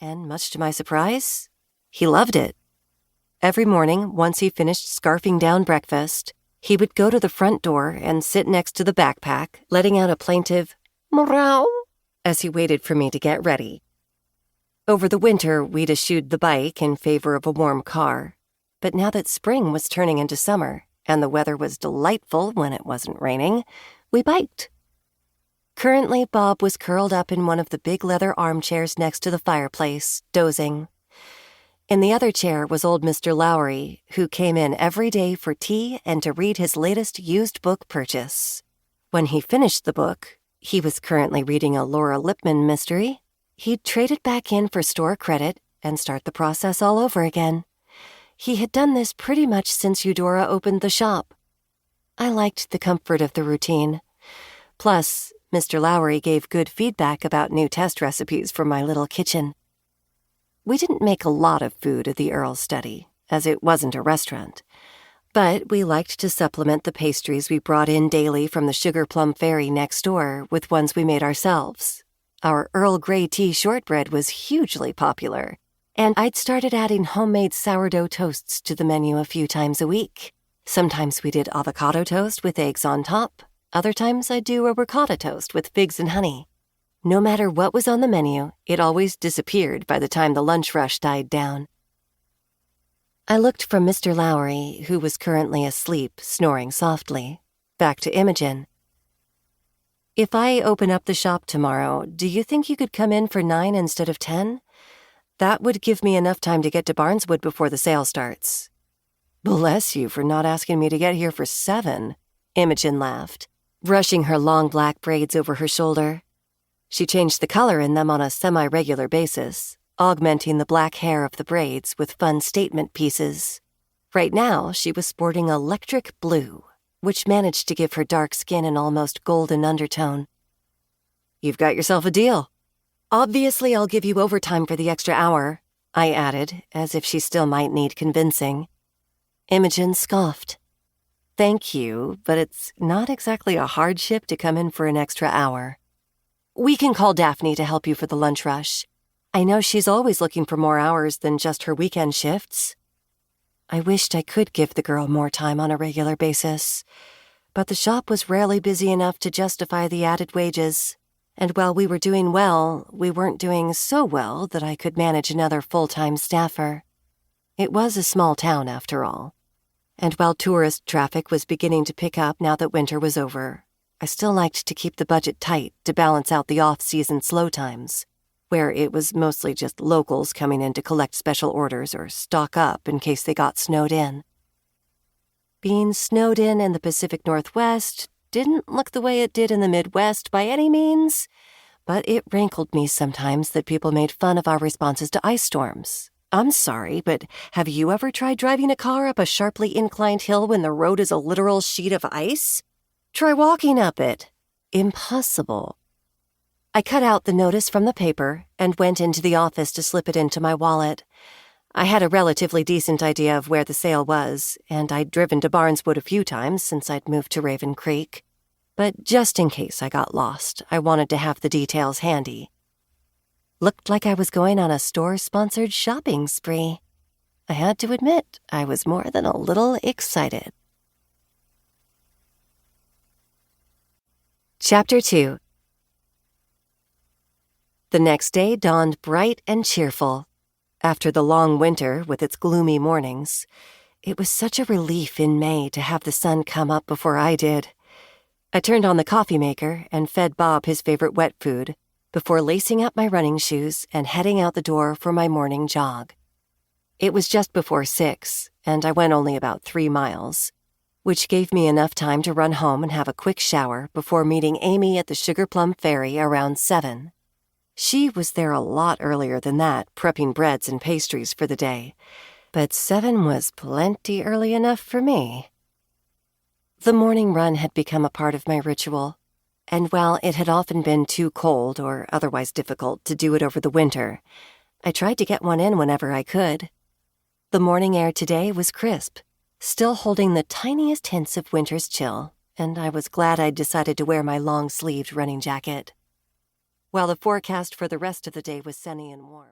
and much to my surprise, he loved it. Every morning, once he finished scarfing down breakfast, he would go to the front door and sit next to the backpack, letting out a plaintive meow as he waited for me to get ready. Over the winter, we'd eschewed the bike in favor of a warm car, but now that spring was turning into summer and the weather was delightful when it wasn't raining, we biked. Currently, Bob was curled up in one of the big leather armchairs next to the fireplace, dozing. In the other chair was old Mr. Lowry, who came in every day for tea and to read his latest used book purchase. When he finished the book, he was currently reading a Laura Lippman mystery, he'd trade it back in for store credit and start the process all over again. He had done this pretty much since Eudora opened the shop. I liked the comfort of the routine. Plus, Mr. Lowry gave good feedback about new test recipes for my little kitchen. We didn't make a lot of food at the Earls Study, as it wasn't a restaurant, but we liked to supplement the pastries we brought in daily from the Sugar Plum Ferry next door with ones we made ourselves. Our Earl Grey tea shortbread was hugely popular, and I'd started adding homemade sourdough toasts to the menu a few times a week. Sometimes we did avocado toast with eggs on top. Other times I'd do a ricotta toast with figs and honey. No matter what was on the menu, it always disappeared by the time the lunch rush died down. I looked from Mr. Lowry, who was currently asleep, snoring softly, back to Imogen. If I open up the shop tomorrow, do you think you could come in for 9 instead of 10? That would give me enough time to get to Barneswood before the sale starts. Bless you for not asking me to get here for 7, Imogen laughed, brushing her long black braids over her shoulder. She changed the color in them on a semi-regular basis, augmenting the black hair of the braids with fun statement pieces. Right now, she was sporting electric blue, which managed to give her dark skin an almost golden undertone. You've got yourself a deal. Obviously, I'll give you overtime for the extra hour, I added, as if she still might need convincing. Imogen scoffed. Thank you, but it's not exactly a hardship to come in for an extra hour. We can call Daphne to help you for the lunch rush. I know she's always looking for more hours than just her weekend shifts. I wished I could give the girl more time on a regular basis, but the shop was rarely busy enough to justify the added wages, and while we were doing well, we weren't doing so well that I could manage another full-time staffer. It was a small town, after all, and while tourist traffic was beginning to pick up now that winter was over, I still liked to keep the budget tight to balance out the off-season slow times, where it was mostly just locals coming in to collect special orders or stock up in case they got snowed in. Being snowed in the Pacific Northwest didn't look the way it did in the Midwest by any means, but it rankled me sometimes that people made fun of our responses to ice storms. I'm sorry, but have you ever tried driving a car up a sharply inclined hill when the road is a literal sheet of ice? Try walking up it. Impossible. I cut out the notice from the paper and went into the office to slip it into my wallet. I had a relatively decent idea of where the sale was, and I'd driven to Barneswood a few times since I'd moved to Raven Creek. But just in case I got lost, I wanted to have the details handy. Looked like I was going on a store-sponsored shopping spree. I had to admit, I was more than a little excited. Chapter 2. The next day dawned bright and cheerful. After the long winter with its gloomy mornings, it was such a relief in May to have the sun come up before I did. I turned on the coffee maker and fed Bob his favorite wet food before lacing up my running shoes and heading out the door for my morning jog. It was just before 6, and I went only about 3 miles, which gave me enough time to run home and have a quick shower before meeting Amy at the Sugar Plum Ferry around 7. She was there a lot earlier than that, prepping breads and pastries for the day, but 7 was plenty early enough for me. The morning run had become a part of my ritual, and while it had often been too cold or otherwise difficult to do it over the winter, I tried to get one in whenever I could. The morning air today was crisp, still holding the tiniest hints of winter's chill, and I was glad I'd decided to wear my long-sleeved running jacket. While the forecast for the rest of the day was sunny and warm.